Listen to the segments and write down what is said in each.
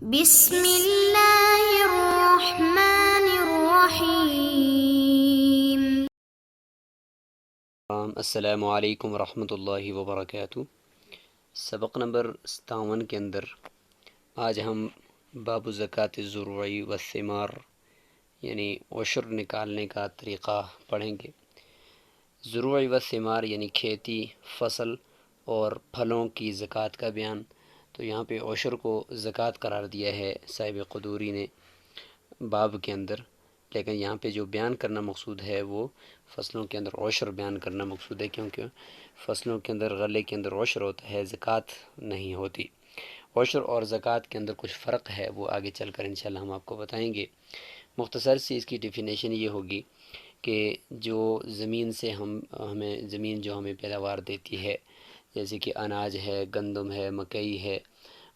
بسم اللہ الرحمن الرحیم۔ السلام علیکم ورحمۃ اللہ وبرکاتہ۔ سبق نمبر 57 کے اندر آج ہم باب زکات الزروع والثمار یعنی عشر نکالنے کا طریقہ پڑھیں گے۔ زروع والثمار یعنی کھیتی، فصل اور پھلوں کی زکات کا بیان۔ تو یہاں پہ عشر کو زکات قرار دیا ہے صاحب قدوری نے باب کے اندر، لیکن یہاں پہ جو بیان کرنا مقصود ہے وہ فصلوں کے اندر عشر بیان کرنا مقصود ہے، کیونکہ فصلوں کے اندر غلے کے اندر عشر ہوتا ہے، زکات نہیں ہوتی۔ عشر اور زکات کے اندر کچھ فرق ہے، وہ آگے چل کر انشاءاللہ ہم آپ کو بتائیں گے۔ مختصر سی اس کی ڈیفینیشن یہ ہوگی کہ جو زمین سے زمین جو ہمیں پیداوار دیتی ہے، جیسے کہ اناج ہے، گندم ہے، مکئی ہے،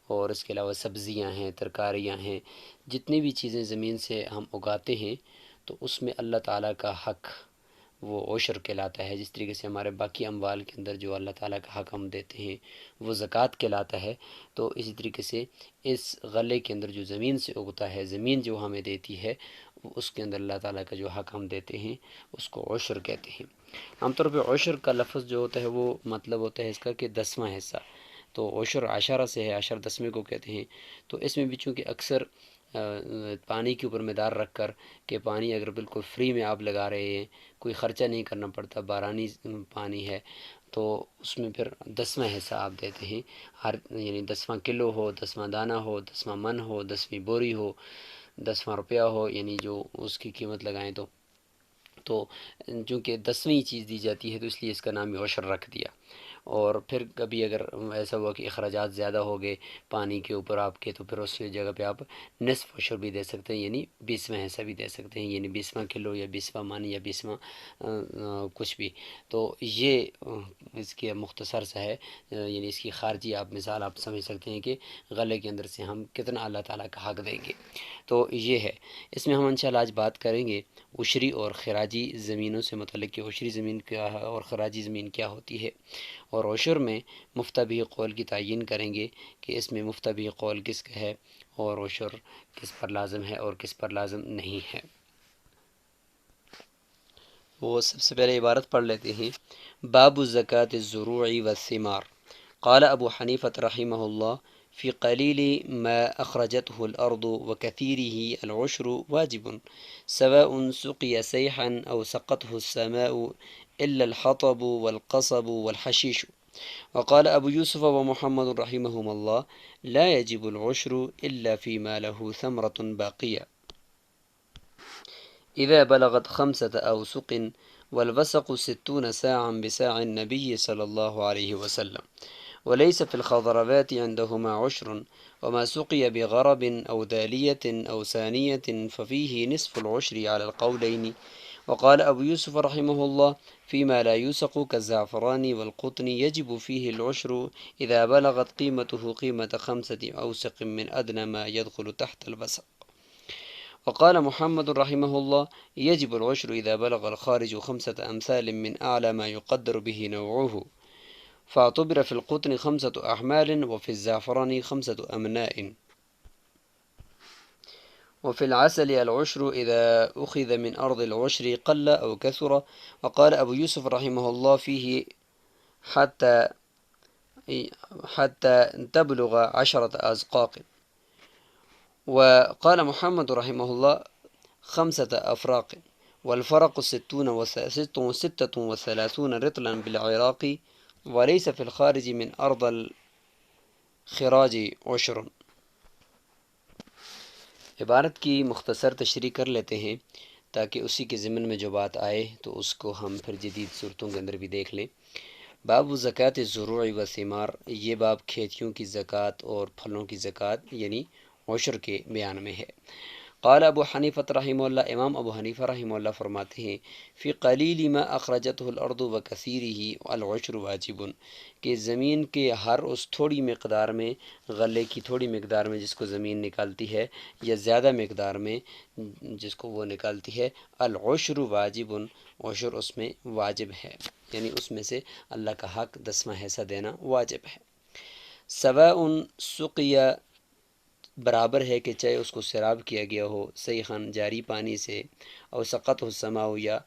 اور اس کے علاوہ سبزیاں ہیں، ترکاریاں ہیں، جتنی بھی چیزیں زمین سے ہم اگاتے ہیں تو اس میں اللہ تعالیٰ کا حق وہ عشر کہلاتا ہے۔ جس طریقے سے ہمارے باقی اموال کے اندر جو اللہ تعالیٰ کا حق ہم دیتے ہیں وہ زکوٰۃ کہلاتا ہے، تو اسی طریقے سے اس غلے کے اندر جو زمین سے اگتا ہے، زمین جو ہمیں دیتی ہے، اس کے اندر اللہ تعالیٰ کا جو حق ہم دیتے ہیں اس کو عشر کہتے ہیں۔ عام طور پہ عشر کا لفظ جو ہوتا ہے وہ مطلب ہوتا ہے اس کا کہ 10واں حصہ، تو عشر عشرہ سے ہے، عشر 10ویں کو کہتے ہیں۔ تو اس میں بھی چونکہ اکثر پانی کے اوپر مدار رکھ کر کہ پانی اگر بالکل فری میں آپ لگا رہے ہیں، کوئی خرچہ نہیں کرنا پڑتا، بارانی پانی ہے، تو اس میں پھر 10واں حصہ آپ دیتے ہیں۔ یعنی 10واں کلو ہو، 10واں دانہ ہو، 10واں من ہو، 10ویں بوری ہو، 10واں روپیہ ہو، یعنی جو اس کی قیمت لگائیں تو چونکہ 10ویں چیز دی جاتی ہے تو اس لیے اس کا نام عشر رکھ دیا۔ اور پھر کبھی اگر ایسا ہوا کہ اخراجات زیادہ ہو گئے پانی کے اوپر آپ کے، تو پھر اس جگہ پہ آپ نصف عشر بھی دے سکتے ہیں، یعنی 20واں حصہ بھی دے سکتے ہیں، یعنی 20واں کلو یا 20واں من یا 20واں کچھ بھی۔ تو یہ اس کے مختصر سا ہے، یعنی اس کی خارجی آپ مثال آپ سمجھ سکتے ہیں کہ غلے کے اندر سے ہم کتنا اللہ تعالیٰ کا حق دیں گے۔ تو یہ ہے، اس میں ہم انشاءاللہ آج بات کریں گے عشری اور خراجی زمینوں سے متعلق کہ عشری زمین کیا ہے اور خراجی زمین کیا ہوتی ہے، اور عشر میں مفتی قول کی تعین کریں گے کہ اس میں مفتی قول کس کا ہے اور عشر کس پر لازم ہے اور کس پر لازم نہیں ہے۔ وہ سب سے پہلے عبارت پڑھ لیتے ہیں۔ باب زکاة الزروع والثمار، قال ابو حنیفۃ رحمہ اللہ فی قلیل ما اخرجته الارض وكثيره العشر واجب سواء سقي سيحا او سقته السماء الا الحطب والقصب والحشيش۔ وقال ابو یوسف ومحمد رحمهم الله لا يجب العشر الا فيما له ثمرة باقية اذا بلغت 5 اوسق والوسق 60 ساعا بساع النبي صلى الله عليه وسلم، وليس في الخضروات عندهما عشر، وما سقي بغرب أو دالية أو ثانية ففيه نصف العشر على القولين۔ وقال أبو يوسف رحمه الله فيما لا يوسق كالزعفران والقطن يجب فيه العشر إذا بلغت قيمته قيمة 5 أوسق من أدنى ما يدخل تحت الوسق۔ وقال محمد رحمه الله يجب العشر إذا بلغ الخارج 5 أمثال من أعلى ما يقدر به نوعه، فاعتبر في القطن 5 أحمال وفي الزعفران 5 أمناء، وفي العسل العشر إذا أخذ من أرض العشر قل أو كثر۔ وقال أبو يوسف رحمه الله فيه حتى تبلغ 10 أزقاق۔ وقال محمد رحمه الله 5 أفراق، والفرق 36 رطلا بالعراق، وليس في الخارج من أرض الخراج عشر۔ عبارت کی مختصر تشریح کر لیتے ہیں تاکہ اسی کے ضمن میں جو بات آئے تو اس کو ہم پھر جدید صورتوں کے اندر بھی دیکھ لیں۔ باب زکاة الزروع والثمار، یہ باب کھیتیوں کی زکوٰۃ اور پھلوں کی زکوٰۃ یعنی عشر کے بیان میں ہے۔ قال ابو حنیفۃ رحمہ اللہ، امام ابو حنیفہ رحمہ اللہ فرماتے ہیں فی قلیل ما اخرجته الارض وکثیرہ العشر واجب، کہ زمین کے ہر اس تھوڑی مقدار میں، غلے کی تھوڑی مقدار میں جس کو زمین نکالتی ہے یا زیادہ مقدار میں جس کو وہ نکالتی ہے، العشر واجب، عشر اس میں واجب ہے، یعنی اس میں سے اللہ کا حق 10واں حصہ دینا واجب ہے۔ سواء سقی برابر ہے کہ چاہے اس کو سیراب کیا گیا ہو سیخن جاری پانی سے، اور سقط السماء یا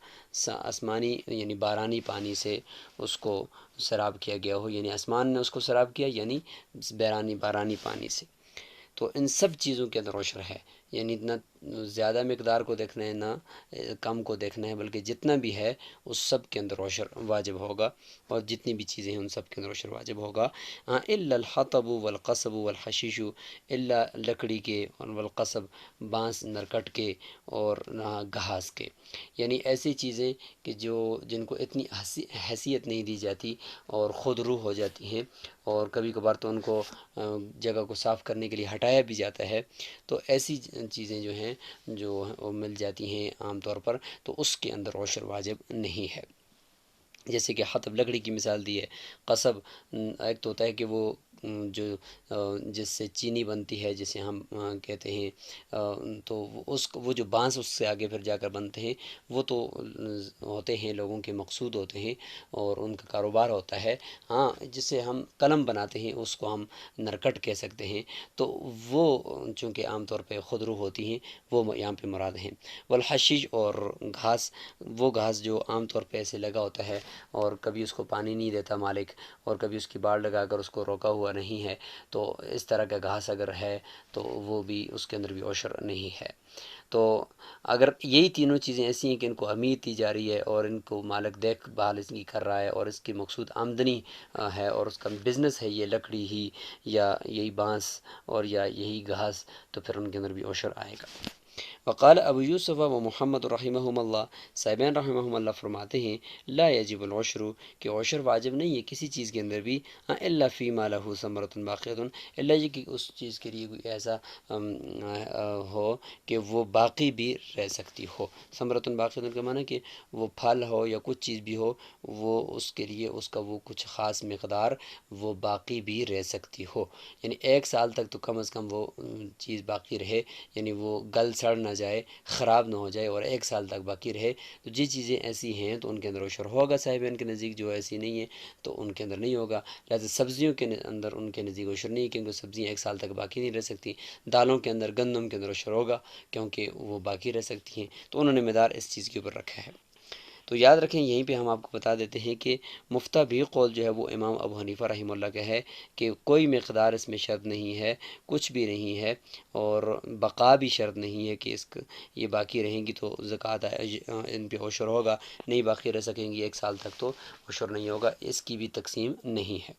آسمانی یعنی بارانی پانی سے اس کو سیراب کیا گیا ہو، یعنی آسمان نے اس کو سیراب کیا یعنی بارانی پانی سے، تو ان سب چیزوں کے اندر عشر ہے، یعنی نہ زیادہ مقدار کو دیکھنا ہے نہ کم کو دیکھنا ہے، بلکہ جتنا بھی ہے اس سب کے اندر عشر واجب ہوگا، اور جتنی بھی چیزیں ہیں ان سب کے اندر عشر واجب ہوگا۔ الا الحطب والقصب والحشیش، الا لکڑی کے، اور والقصب بانس نرکٹ کے، اور گھاس کے، یعنی ایسی چیزیں کہ جن کو اتنی حیثیت نہیں دی جاتی اور خود رو ہو جاتی ہیں، اور کبھی کبھار تو ان کو جگہ کو صاف کرنے کے لیے ہٹایا بھی جاتا ہے، تو ایسی چیزیں جو ہیں جو وہ مل جاتی ہیں عام طور پر، تو اس کے اندر عشر واجب نہیں ہے۔ جیسے کہ حطب لکڑی کی مثال دی ہے، قصب ایک تو ہوتا ہے کہ وہ جو جس سے چینی بنتی ہے جسے ہم کہتے ہیں، تو وہ جو بانس اس سے آگے پھر جا کر بنتے ہیں وہ تو ہوتے ہیں لوگوں کے مقصود ہوتے ہیں اور ان کا کاروبار ہوتا ہے۔ ہاں جسے ہم قلم بناتے ہیں اس کو ہم نرکٹ کہہ سکتے ہیں، تو وہ چونکہ عام طور پہ خودرو ہوتی ہیں وہ یہاں پہ مراد ہیں۔ والحشیش اور گھاس، وہ گھاس جو عام طور پہ ایسے لگا ہوتا ہے اور کبھی اس کو پانی نہیں دیتا مالک، اور کبھی اس کی باڑ لگا کر اس کو روکا ہوا نہیں ہے، تو اس طرح کا گھاس اگر ہے تو وہ بھی اس کے اندر بھی عشر نہیں ہے۔ تو اگر یہی تینوں چیزیں ایسی ہیں کہ ان کو اہمیت دی جا رہی ہے اور ان کو مالک دیکھ بھال اس کی کر رہا ہے اور اس کی مقصود آمدنی ہے اور اس کا بزنس ہے یہ لکڑی ہی یا یہی بانس اور یا یہی گھاس، تو پھر ان کے اندر بھی عشر آئے گا۔ وقال ابو یوسف و محمد رحمہم اللہ، صاحبین رحمہم اللہ فرماتے ہیں لا یجب العشر، کہ عشر واجب نہیں ہے کسی چیز کے اندر بھی، الا فیما لہ ثمرۃ باقیۃ، الا یہ کہ اس چیز کے لیے کوئی ایسا ہو کہ وہ باقی بھی رہ سکتی ہو۔ ثمرۃ باقیۃ کا معنی کہ وہ پھل ہو یا کچھ چیز بھی ہو، وہ اس کے لیے اس کا وہ کچھ خاص مقدار وہ باقی بھی رہ سکتی ہو، یعنی 1 سال تک تو کم از کم وہ چیز باقی رہے، یعنی وہ گل سڑ نہ جائے، خراب نہ ہو جائے، اور 1 سال تک باقی رہے، تو جی چیزیں ایسی ہیں تو ان کے اندر عشر ہوگا۔ صاحبین کے نزدیک جو ایسی نہیں ہیں تو ان کے اندر نہیں ہوگا۔ لہٰذا سبزیوں کے اندر ان کے نزدیک عشر نہیں ہے کیونکہ سبزیاں 1 سال تک باقی نہیں رہ سکتی۔ دالوں کے اندر گندم کے اندر عشر ہوگا کیونکہ وہ باقی رہ سکتی ہیں، تو انہوں نے مدار اس چیز کے اوپر رکھا ہے۔ تو یاد رکھیں یہیں پہ ہم آپ کو بتا دیتے ہیں کہ مفتہ بھی قول جو ہے وہ امام ابو حنیفہ رحمہ اللہ کا ہے کہ کوئی مقدار اس میں شرط نہیں ہے، کچھ بھی نہیں ہے، اور بقا بھی شرط نہیں ہے کہ یہ باقی رہیں گی تو زکوٰۃ ان پہ عشر ہوگا، نہیں باقی رہ سکیں گی 1 سال تک تو عشر نہیں ہوگا، اس کی بھی تقسیم نہیں ہے۔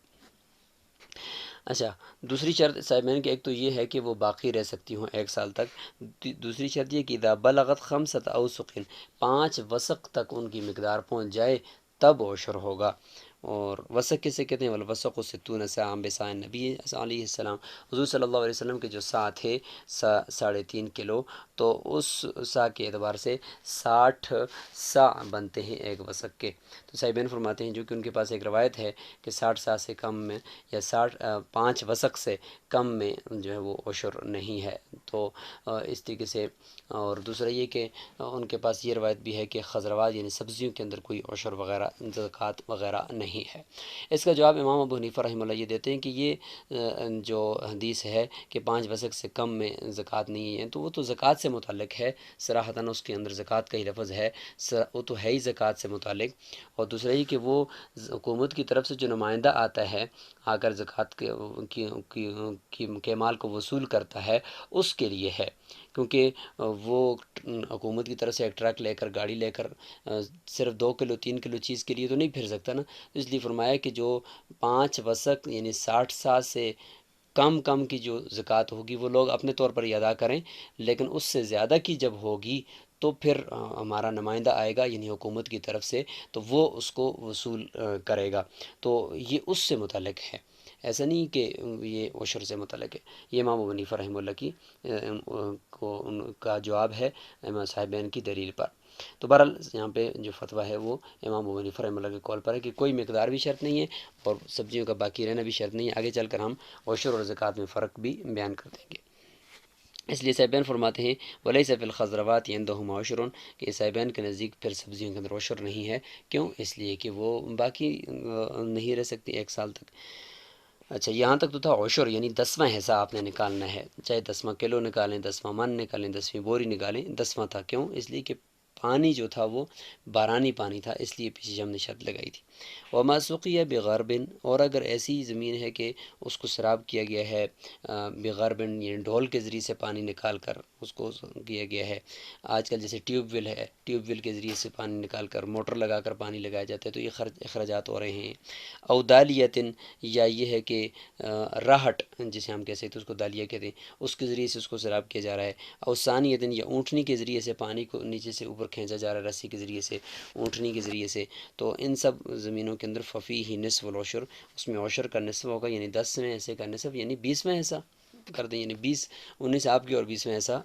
اچھا، دوسری شرط صاحبین کی ایک تو یہ ہے کہ وہ باقی رہ سکتی ہوں 1 سال تک، دوسری شرط یہ کہ اذا بلغت 5 اوسق، 5 وسق تک ان کی مقدار پہنچ جائے تب عشر ہوگا۔ اور وسق کسے کہتے ہیں؟ والوسق 60 صاع بصاع نبی علیہ السلام، حضور صلی اللہ علیہ وسلم کے جو صاع تھے 3.5 کلو، تو اس صاع کے اعتبار سے 60 صاع بنتے ہیں ایک وسق کے۔ تو صاحبین فرماتے ہیں جو کہ ان کے پاس ایک روایت ہے کہ 60 صاع سے کم میں یا 5 وسق سے کم میں جو ہے وہ عشر نہیں ہے، تو اس طریقے سے۔ اور دوسرا یہ کہ ان کے پاس یہ روایت بھی ہے کہ خضروات یعنی سبزیوں کے اندر کوئی عشر وغیرہ زکوٰۃ وغیرہ نہیں ہے۔ اس کا جواب امام ابو حنیفہ رحمہ اللہ یہ دیتے ہیں کہ یہ جو حدیث ہے کہ 5 وسق سے کم میں زکوٰۃ نہیں ہے، تو وہ تو زکوٰۃ سے متعلق ہے، صراحتاً اس کے اندر زکوٰۃ کا ہی لفظ ہے، وہ تو ہے ہی زکوٰۃ سے متعلق۔ اور دوسرا یہ کہ وہ حکومت کی طرف سے جو نمائندہ آتا ہے آ کر زکوٰۃ کے مال کو وصول کرتا ہے اس کے لیے ہے، کیونکہ وہ حکومت کی طرف سے ایک ٹرک لے کر گاڑی لے کر صرف 2 کلو 3 کلو چیز کے لیے تو نہیں پھر سکتا نا، اس لیے فرمایا کہ جو 5 وسق یعنی 60 صاع سے کم کی جو زکوٰۃ ہوگی وہ لوگ اپنے طور پر ہی ادا کریں، لیکن اس سے زیادہ کی جب ہوگی تو پھر ہمارا نمائندہ آئے گا یعنی حکومت کی طرف سے، تو وہ اس کو وصول کرے گا، تو یہ اس سے متعلق ہے، ایسا نہیں کہ یہ عشر سے متعلق ہے۔ یہ امام ابو حنیفہ رحمہ اللہ کی ان کا جواب ہے امام صاحبین کی دلیل پر۔ تو بہرحال یہاں پہ جو فتویٰ ہے وہ امام ابو حنیفہ رحمہ اللہ کے قول پر ہے کہ کوئی مقدار بھی شرط نہیں ہے اور سبزیوں کا باقی رہنا بھی شرط نہیں ہے۔ آگے چل کر ہم عشر اور زکوٰۃ میں فرق بھی بیان کر دیں گے۔ اس لیے صاحبین فرماتے ہیں ولیس فی الخضروات عندہم عشر، کہ صاحبین کے نزدیک پھر سبزیوں کے اندر عشر نہیں ہے، کیوں؟ اس لیے کہ وہ باقی نہیں رہ سکتی 1 سال تک۔ اچھا یہاں تک تو تھا عشر، یعنی 10واں حصہ آپ نے نکالنا ہے، چاہے 10واں کلو نکالیں، 10واں من نکالیں، 10ویں بوری نکالیں، 10واں تھا، کیوں؟ اس لیے کہ پانی جو تھا وہ بارانی پانی تھا، اس لیے پیچھے ہم نے شرط لگائی تھی۔ وما سقی بغرب، اور اگر ایسی زمین ہے کہ اس کو سراب کیا گیا ہے بغرب، یعنی ڈھول کے ذریعے سے پانی نکال کر اس کو کیا گیا ہے، آج کل جیسے ٹیوب ویل ہے، ٹیوب ویل کے ذریعے سے پانی نکال کر موٹر لگا کر پانی لگایا جاتا ہے، تو یہ اخراجات ہو رہے ہیں۔ او دالیتن، یا یہ ہے کہ راہٹ جسے ہم کہہ سکتے ہیں، اس کو دالیہ کہتے ہیں، اس کے ذریعے سے اس کو سراب کیا جا رہا ہے۔ او ثانیتن، یا اونٹنی کے ذریعے سے پانی کو نیچے سے اوپر کھینچا جا رہا ہے رسی کے ذریعے سے، اونٹنی کے ذریعے سے، تو ان سب زمینوں کے اندر ففیہ نصف العشر، اس میں عشر کا نصف ہوگا، یعنی 10ویں حصے کا نصف، یعنی 20واں حصہ کر دیں، یعنی 19 آپ کی اور 20واں حصہ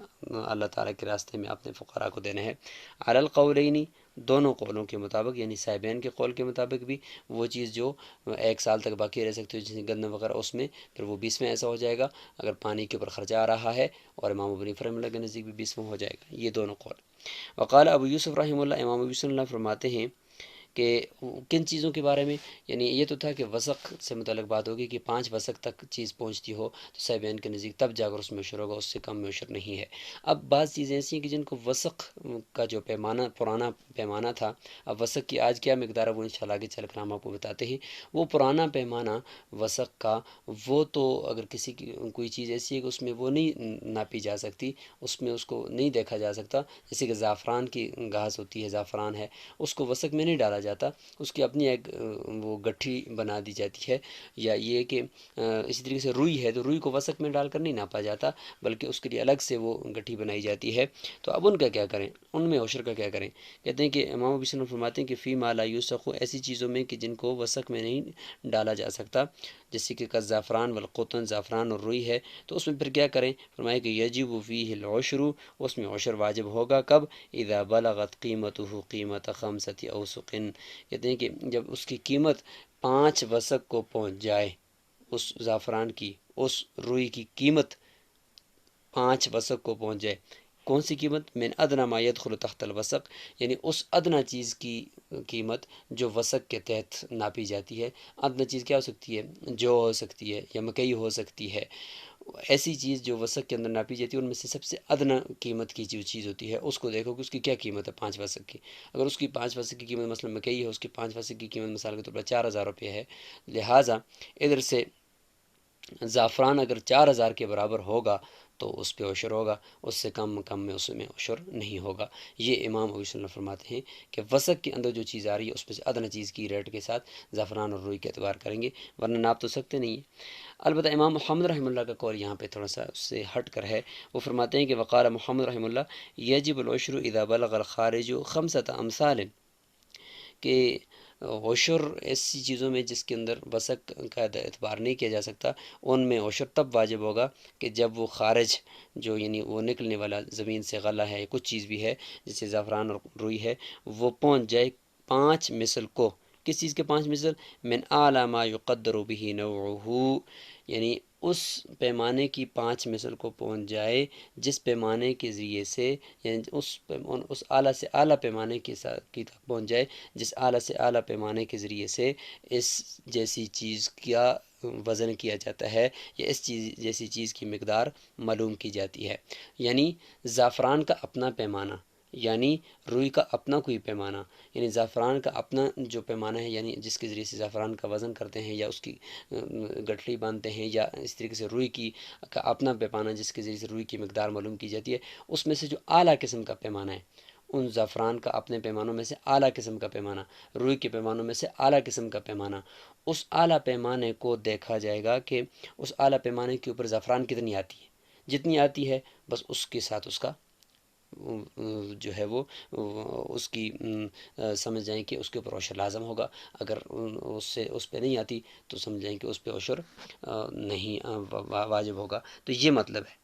اللہ تعالیٰ کے راستے میں اپنے فقراء کو دینا ہے۔ علی القولین، دونوں قولوں کے مطابق، یعنی صاحبین کے قول کے مطابق بھی، وہ چیز جو 1 سال تک باقی رہ سکتی ہے جیسے گندم وغیرہ، اس میں پھر وہ 20واں ایسا ہو جائے گا، اگر پانی کے اوپر خرچہ آ رہا ہے، اور امام ابو حنیفہ رحمہ اللہ کے نزدیک بھی 20واں ہو جائے گا۔ یہ دونوں قول۔ وقال ابو یوسف رحمہ اللہ، امام ابو یوسف اللہ فرماتے ہیں کہ کن چیزوں کے بارے میں، یعنی یہ تو تھا کہ وسق سے متعلق بات ہوگی کہ 5 وسق تک چیز پہنچتی ہو تو صاحبین کے نزدیک تب جا کر اس میں عشر ہوگا، اس سے کم میں عشر نہیں ہے۔ اب بعض چیزیں ایسی ہیں کہ جن کو وسق کا جو پیمانہ، پرانا پیمانہ تھا، اب وسق کی آج کیا مقدار ہے وہ انشاءاللہ آگے چل کر ہم آپ کو بتاتے ہیں۔ وہ پرانا پیمانہ وسق کا، وہ تو اگر کسی کی کوئی چیز ایسی ہے کہ اس میں وہ نہیں ناپی جا سکتی، اس میں اس کو نہیں دیکھا جا سکتا، جیسے کہ زعفران کی گھاس ہوتی ہے، زعفران ہے، اس کو وسق میں نہیں ڈالا جاتا، اس کی اپنی ایک وہ گٹھی بنا دی جاتی ہے، یا یہ کہ اسی طریقے سے روئی ہے تو روئی کو وسق میں ڈال کر نہیں ناپا جاتا، بلکہ اس کے لیے الگ سے وہ گٹھی بنائی جاتی ہے۔ تو اب ان کا کیا کریں، ان میں عشر کا کیا کریں؟ کہتے ہیں کہ امام ابو حنیفہ فرماتے ہیں کہ فی ما لا یوسق، ایسی چیزوں میں کہ جن کو وسق میں نہیں ڈالا جا سکتا، جیسے کہ زعفران والقطن، زعفران اور روئی ہے، تو اس میں پھر کیا کریں؟ فرمایا کہ یجب فیہ العشر، اس میں عشر واجب ہوگا کب؟ اذا بلغت قیمتہ قیمت 5 اوسق، کہتے ہیں کہ جب اس کی قیمت 5 وسق کو پہنچ جائے، اس زعفران کی، اس روئی کی قیمت 5 وسق کو پہنچ جائے۔ کون سی قیمت؟ من ادنی ما يدخل تحت الوسق، یعنی اس ادنا چیز کی قیمت جو وسق کے تحت ناپی جاتی ہے۔ ادنا چیز کیا ہو سکتی ہے؟ جو ہو سکتی ہے، یا مکئی ہو سکتی ہے، ایسی چیز جو وسق کے اندر ناپی جاتی ہے، ان میں سے سب سے ادنا قیمت کی جو چیز ہوتی ہے، اس کو دیکھو کہ اس کی کیا قیمت ہے 5 وسق کی۔ اگر اس کی 5 وسق کی قیمت مثلا مکئی ہے، اس کی 5 وسق کی قیمت مثال کے طور پر 4000 روپے ہے، لہٰذا ادھر سے زعفران اگر 4000 کے برابر ہوگا تو اس پہ عشر ہوگا، اس سے کم میں اس میں عشر نہیں ہوگا۔ یہ امام ابو یوسف فرماتے ہیں کہ وسق کے اندر جو چیز آ رہی ہے اس پہ سے ادنا چیز کی ریٹ کے ساتھ زعفران اور روئی کے اعتبار کریں گے، ورنہ ناپ تو سکتے نہیں ہیں۔ البتہ امام محمد رحمہ اللہ کا قول یہاں پہ تھوڑا سا اس سے ہٹ کر ہے، وہ فرماتے ہیں کہ وقال محمد رحمہ اللہ یجب العشر اذا بلغ الخارج 5 امثال، کہ عشر ایسی چیزوں میں جس کے اندر وسق کا اعتبار نہیں کیا جا سکتا، ان میں عشر تب واجب ہوگا کہ جب وہ خارج جو، یعنی وہ نکلنے والا زمین سے غلہ ہے یا کچھ چیز بھی ہے جیسے زعفران اور روئی ہے، وہ پہنچ جائے 5 مثل کو۔ کس چیز کے 5 مثل؟ من اعلی ما یقدر به نوعہ، یعنی اس پیمانے کی 5 مثل کو پہنچ جائے جس پیمانے کے ذریعے سے، یعنی اس اعلیٰ سے اعلیٰ پیمانے کے ساتھ کی تک پہنچ جائے جس اعلیٰ سے اعلیٰ پیمانے کے ذریعے سے اس جیسی چیز کا وزن کیا جاتا ہے، یا اس چیز جیسی چیز کی مقدار معلوم کی جاتی ہے۔ یعنی زعفران کا اپنا پیمانہ، یعنی روئی کا اپنا کوئی پیمانہ، یعنی زعفران کا اپنا جو پیمانہ ہے، یعنی جس کے ذریعے سے زعفران کا وزن کرتے ہیں یا اس کی گٹھلی باندھتے ہیں، یا اس طریقے سے روئی کی کا اپنا پیمانہ جس کے ذریعے سے روئی کی مقدار معلوم کی جاتی ہے، اس میں سے جو اعلیٰ قسم کا پیمانہ ہے، ان زعفران کا اپنے پیمانوں میں سے اعلیٰ قسم کا پیمانہ، روئی کے پیمانوں میں سے اعلیٰ قسم کا پیمانہ، اس اعلیٰ پیمانے کو دیکھا جائے گا کہ اس اعلیٰ پیمانے کے اوپر زعفران کتنی آتی ہے، جتنی آتی ہے بس اس کے ساتھ اس کا جو ہے وہ اس کی سمجھ جائیں کہ اس کے اوپر عشر لازم ہوگا، اگر اس پہ نہیں آتی تو سمجھ جائیں کہ اس پہ عشر نہیں واجب ہوگا۔ تو یہ مطلب ہے۔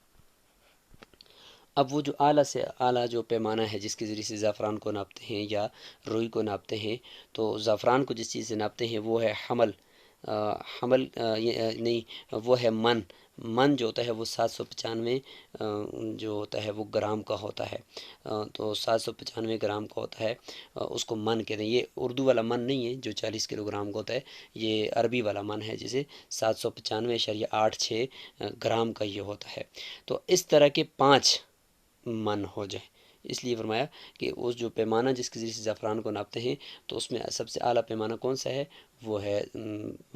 اب وہ جو اعلیٰ سے اعلیٰ جو پیمانہ ہے جس کے ذریعے سے زعفران کو ناپتے ہیں یا روئی کو ناپتے ہیں، تو زعفران کو جس چیز سے ناپتے ہیں وہ ہے حمل، حمل نہیں، وہ ہے من، من جو ہوتا ہے وہ 795 جو ہوتا ہے وہ گرام کا ہوتا ہے، تو 795 گرام کا ہوتا ہے، اس کو من کہتے ہیں۔ یہ اردو والا من نہیں ہے جو 40 کلو گرام کا ہوتا ہے، یہ عربی والا من ہے جسے 795.86 گرام کا یہ ہوتا ہے۔ تو اس طرح کے 5 من ہو جائیں، اس لیے فرمایا کہ اس جو پیمانہ جس کے ذریعے سے زعفران کو ناپتے ہیں تو اس میں سب سے اعلیٰ پیمانہ کون سا ہے؟ وہ ہے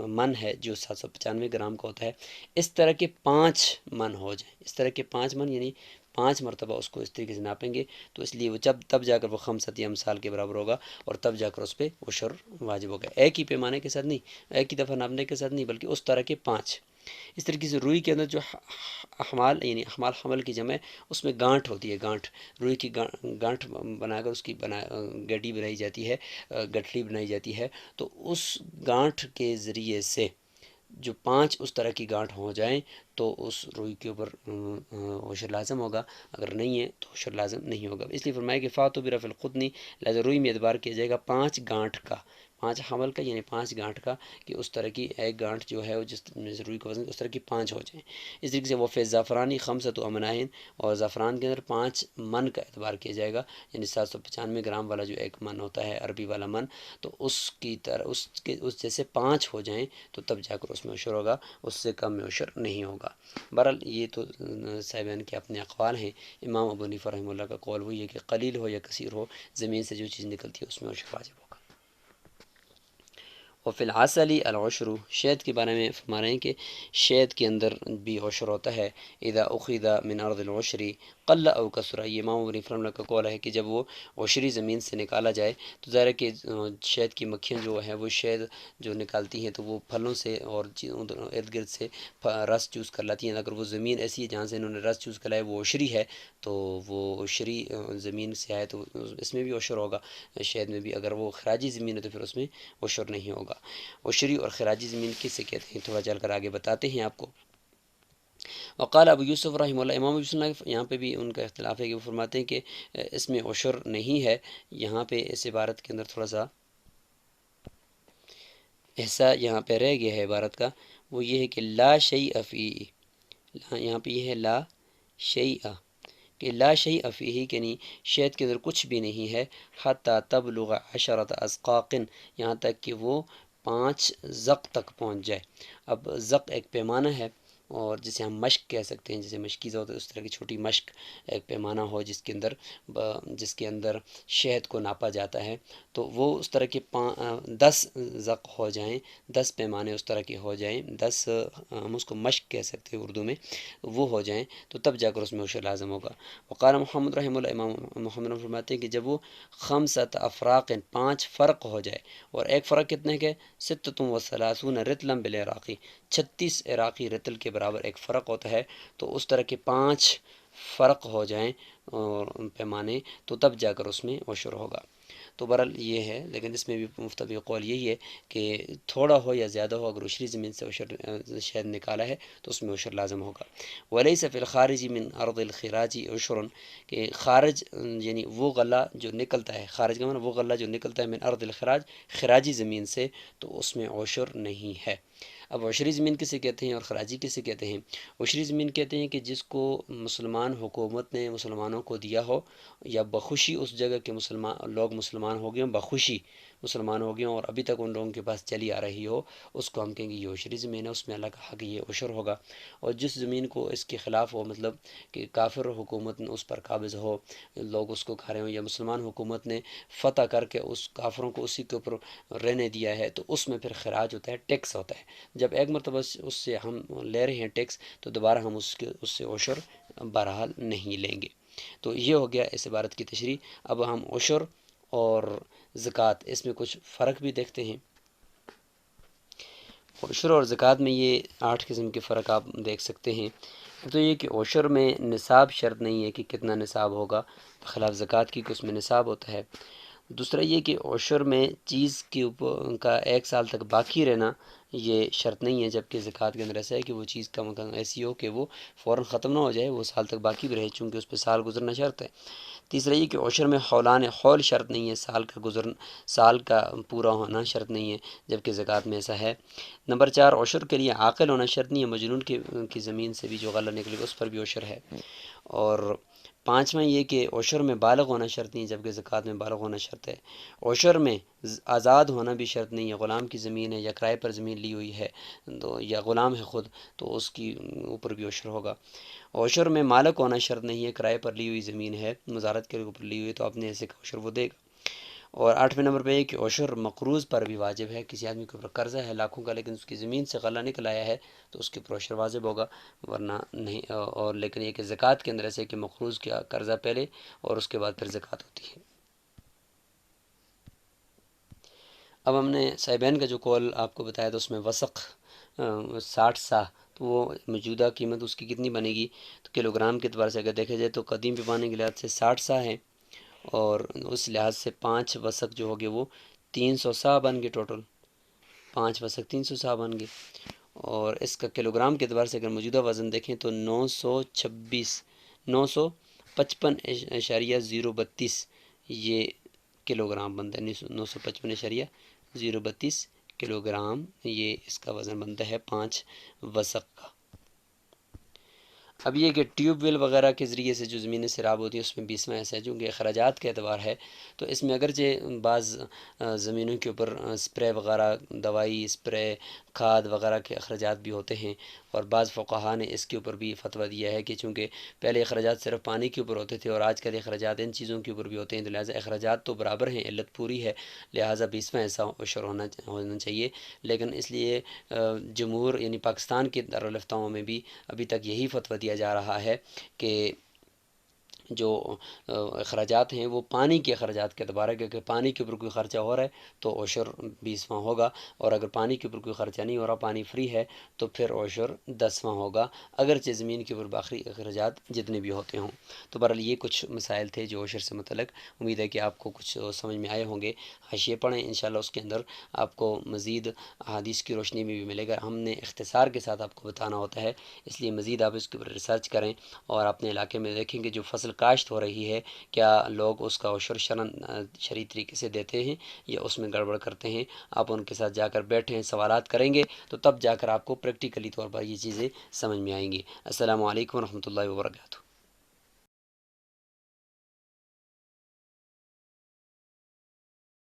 من ہے جو 795 گرام کا ہوتا ہے۔ اس طرح کے 5 من ہو جائیں، اس طرح کے 5 من یعنی 5 مرتبہ اس کو اس طریقے سے ناپیں گے، تو اس لیے وہ تب جا کر وہ 5 امثال کے برابر ہوگا، اور تب جا کر اس پہ عشر واجب ہوگا، ایک ہی پیمانے کے ساتھ نہیں، ایک ہی دفعہ ناپنے کے ساتھ نہیں، بلکہ اس طرح کے 5۔ اس طریقے سے روئی کے اندر جو احمال یعنی احمال حمل کی جمع ہے، اس میں گانٹھ ہوتی ہے، گانٹھ روئی کی گانٹھ بنا کر اس کی گڈی بنائی جاتی ہے، گٹھڑی بنائی جاتی ہے، تو اس گانٹھ کے ذریعے سے جو 5 اس طرح کی گانٹھ ہو جائیں تو اس روئی کے اوپر عشر لازم ہوگا، اگر نہیں ہے تو عشر لازم نہیں ہوگا۔ اس لیے فرمایا کہ فاتو برفع القطنی، لہذا روئی میں اعتبار کیا جائے گا 5 گانٹھ کا، 5 حمل کا یعنی 5 گانٹھ کا، کہ اس طرح کی ایک گانٹھ جو ہے وہ جس روئی کا وزن اس طرح کی 5 ہو جائیں۔ اس طریقے سے وفِ زعفرانی 5 امناہن، اور زعفران کے اندر 5 من کا اعتبار کیا جائے گا، یعنی 795 گرام والا جو ایک من ہوتا ہے عربی والا من، تو اس کی طرح اس جیسے 5 ہو جائیں تو تب جا کر اس میں عشر ہوگا، اس سے کم میں عشر نہیں ہوگا۔ بہرحال یہ تو صاحبان کے اپنے اقوال ہیں۔ امام ابو حنیفہ رحمہ اللہ کا قول وہی ہے کہ قلیل ہو یا کثیر ہو، زمین سے جو چیز نکلتی ہے اس میں عشر واجب ہوگا۔ وفی العسل العشر، شہد کے بارے میں فرما رہے ہیں کہ شہد کے اندر بھی عشر ہوتا ہے، اذا اخذ من ارض العشر قل او کثر، یہ امام ابو حنیفہ رحمہ اللہ کا قول ہے کہ جب وہ عشری زمین سے نکالا جائے تو ظاہر ہے کہ شہد کی مکھیاں جو ہیں وہ شہد جو نکالتی ہیں تو وہ پھلوں سے اور ارد گرد سے رس چوز کر لاتی ہیں۔ اگر وہ زمین ایسی ہے جہاں سے انہوں نے رس چوز کر لایا وہ عشری ہے تو وہ عشری زمین سے آئے تو اس میں بھی عشر ہوگا، شہد میں بھی۔ اگر وہ خراجی زمین ہے تو پھر اس میں عشر نہیں ہوگا۔ عشری اور خراجی زمین کسے کہتے ہیں تھوڑا چل کر آگے بتاتے ہیں آپ کو۔ وقال ابو یوسف رحمہ اللہ، امام ابو یوسف یہاں پہ بھی ان کا اختلاف ہے کہ وہ فرماتے ہیں کہ اس میں عشر نہیں ہے۔ یہاں پہ اس عبارت کے اندر تھوڑا سا حصہ یہاں پہ رہ گیا ہے عبارت کا، وہ یہ ہے کہ لا شیء فیہ، یہاں پہ یہ ہے لا شیء، کہ لا شیء فیہ یعنی شہد کے اندر کچھ بھی نہیں ہے، حتی تبلغ 10 اسقاق، یہاں تک کہ وہ 5 زق تک پہنچ جائے۔ اب زق ایک پیمانہ ہے، اور جسے ہم مشق کہہ سکتے ہیں، جسے مشکیزہ ہوتا ہے اس طرح کی چھوٹی مشق ایک پیمانہ ہو جس کے اندر شہد کو ناپا جاتا ہے، تو وہ اس طرح کے 10 زق ہو جائیں، 10 پیمانے اس طرح کے ہو جائیں، 10 ہم اس کو مشق کہہ سکتے ہیں اردو میں، وہ ہو جائیں تو تب جا کر اس میں عشر لازم ہوگا۔ وقال محمد رحمہ اللہ، امام محمد فرماتے ہیں کہ جب وہ 5 افراق 5 فرق ہو جائے، اور ایک فرق کتنے کے 36 رطلا بالعراقی، 36 عراقی رطل کے برابر ایک فرق ہوتا ہے، تو اس طرح کے 5 فرق ہو جائیں اور پیمانے تو تب جا کر اس میں عشر ہوگا۔ تو بہرحال یہ ہے، لیکن اس میں بھی مفتی قول یہی ہے کہ تھوڑا ہو یا زیادہ ہو، اگر عشری زمین سے عشر شہد نکالا ہے تو اس میں عشر لازم ہوگا۔ ولیس فی الخارج من ارض الخراج عشر، کہ خارج یعنی وہ غلہ جو نکلتا ہے، خارج کا معنی وہ غلہ جو نکلتا ہے من ارض الخراج، خراجی زمین سے، تو اس میں عشر نہیں ہے۔ اب عشری زمین کسے کہتے ہیں اور خراجی کسے کہتے ہیں؟ عشری زمین کہتے ہیں کہ جس کو مسلمان حکومت نے مسلمانوں کو دیا ہو، یا بخوشی اس جگہ کے لوگ مسلمان ہو گئے ہوں، بخوشی مسلمان ہو گئے ہوں اور ابھی تک ان لوگوں کے پاس چلی آ رہی ہو، اس کو ہم کہیں گے یہ عشری زمین ہے، اس میں اللہ کا حق یہ عشر ہوگا۔ اور جس زمین کو اس کے خلاف ہو، مطلب کہ کافر حکومت اس پر قابض ہو، لوگ اس کو کھا رہے ہوں، یا مسلمان حکومت نے فتح کر کے اس کافروں کو اسی کے اوپر رہنے دیا ہے، تو اس میں پھر خراج ہوتا ہے، ٹیکس ہوتا ہے۔ جب ایک مرتبہ اس سے ہم لے رہے ہیں ٹیکس، تو دوبارہ ہم اس سے عشر بہرحال نہیں لیں گے۔ تو یہ ہو گیا اس عبارت کی تشریح۔ اب ہم عشر اور زکوٰۃ اس میں کچھ فرق بھی دیکھتے ہیں۔ عشر اور زکوٰۃ میں یہ 8 قسم کے فرق آپ دیکھ سکتے ہیں۔ تو یہ کہ عشر میں نصاب شرط نہیں ہے کہ کتنا نصاب ہوگا، بخلاف زکوٰۃ کی کہ اس میں نصاب ہوتا ہے۔ دوسرا یہ کہ عشر میں چیز کے اوپر کا 1 سال تک باقی رہنا، یہ شرط نہیں ہے، جبکہ زکوٰۃ کے اندر ایسا ہے کہ وہ چیز کا مقام ایسی ہو کہ وہ فوراً ختم نہ ہو جائے، وہ سال تک باقی بھی رہے، چونکہ اس پہ سال گزرنا شرط ہے۔ تیسرا یہ کہ عشر میں حول شرط نہیں ہے، سال کا پورا ہونا شرط نہیں ہے، جبکہ زکوٰۃ میں ایسا ہے۔ نمبر 4، عشر کے لیے عاقل ہونا شرط نہیں ہے، مجنون کی زمین سے بھی جو غلہ نکلے گا اس پر بھی عشر ہے۔ اور 5واں یہ کہ عشر میں بالغ ہونا شرط نہیں ہے، جبکہ زکوٰۃ میں بالغ ہونا شرط ہے۔ عشر میں آزاد ہونا بھی شرط نہیں ہے، غلام کی زمین ہے یا کرائے پر زمین لی ہوئی ہے تو یا غلام ہے خود تو اس کی اوپر بھی عشر ہوگا۔ عشر میں مالک ہونا شرط نہیں ہے، کرائے پر لی ہوئی زمین ہے، مزارت کے اوپر لی ہوئی ہے تو اپنے ایسے کا عشر وہ دے گا۔ اور 8ویں نمبر پہ یہ کہ عشر مقروض پر بھی واجب ہے، کسی آدمی کے اوپر قرضہ ہے لاکھوں کا لیکن اس کی زمین سے غلہ نکل آیا ہے تو اس کے اوپر عشر واجب ہوگا، ورنہ نہیں۔ اور لیکن یہ کہ زکوٰۃ کے اندر ایسے کہ مقروض کا قرضہ پہلے اور اس کے بعد پھر زکوٰۃ ہوتی ہے۔ اب ہم نے صاحبین کا جو قول آپ کو بتایا تھا اس میں وسق 60 سا، تو وہ موجودہ قیمت اس کی کتنی بنے گی؟ تو کلو گرام کے اعتبار سے اگر دیکھا جائے تو قدیم پیمانے کے لحاظ سے 60 سا ہے، اور اس لحاظ سے 5 وسق جو ہوگے وہ 300 سا بن گئے ٹوٹل، 5 وسق 300 سا بن گئے۔ اور اس کا کلو گرام کے اعتبار سے اگر موجودہ وزن دیکھیں تو 955.032 یہ کلو گرام بنتا ہے، 955.032 کلو گرام یہ اس کا وزن بنتا ہے 5 وسق کا۔ اب یہ کہ ٹیوب ویل وغیرہ کے ذریعے سے جو زمینیں سیراب ہوتی ہیں اس میں 20واں ایسا ہے، چونکہ اخراجات کے اعتبار ہے تو اس میں اگرچہ بعض زمینوں کے اوپر اسپرے وغیرہ، دوائی اسپرے، کھاد وغیرہ کے اخراجات بھی ہوتے ہیں، اور بعض فقہا نے اس کے اوپر بھی فتویٰ دیا ہے کہ چونکہ پہلے اخراجات صرف پانی کے اوپر ہوتے تھے اور آج کل اخراجات ان چیزوں کے اوپر بھی ہوتے ہیں، تو لہٰذا اخراجات تو برابر ہیں، علت پوری ہے، لہٰذا 20واں ایسا عشر ہونا چاہیے۔ لیکن اس لیے جمہور یعنی پاکستان کے دارالفتاؤں میں بھی ابھی تک یہی فتویٰ دیا جا رہا ہے کہ جو اخراجات ہیں وہ پانی کے اخراجات کے اعتبار ہے، کیونکہ پانی کے اوپر کوئی خرچہ ہو رہا ہے تو عشر 20واں ہوگا، اور اگر پانی کے اوپر کوئی خرچہ نہیں ہو رہا، پانی فری ہے، تو پھر عشر 10واں ہوگا، اگرچہ زمین کے اوپر باقی اخراجات جتنے بھی ہوتے ہوں۔ تو بہرحال یہ کچھ مسائل تھے جو عشر سے متعلق، امید ہے کہ آپ کو کچھ سمجھ میں آئے ہوں گے۔ حاشیے پڑھیں انشاءاللہ، اس کے اندر آپ کو مزید احادیث کی روشنی میں بھی ملے گا، ہم نے اختصار کے ساتھ آپ کو بتانا ہوتا ہے، اس لیے مزید آپ اس کے اوپر ریسرچ کریں اور اپنے علاقے میں دیکھیں کہ جو فصل کاشت ہو رہی ہے کیا لوگ اس کا عشر شرعی طریقے سے دیتے ہیں یا اس میں گڑبڑ کرتے ہیں۔ آپ ان کے ساتھ جا کر بیٹھیں، سوالات کریں گے تو تب جا کر آپ کو پریکٹیکلی طور پر یہ چیزیں سمجھ میں آئیں گی۔ السلام علیکم ورحمۃ اللہ وبرکاتہ۔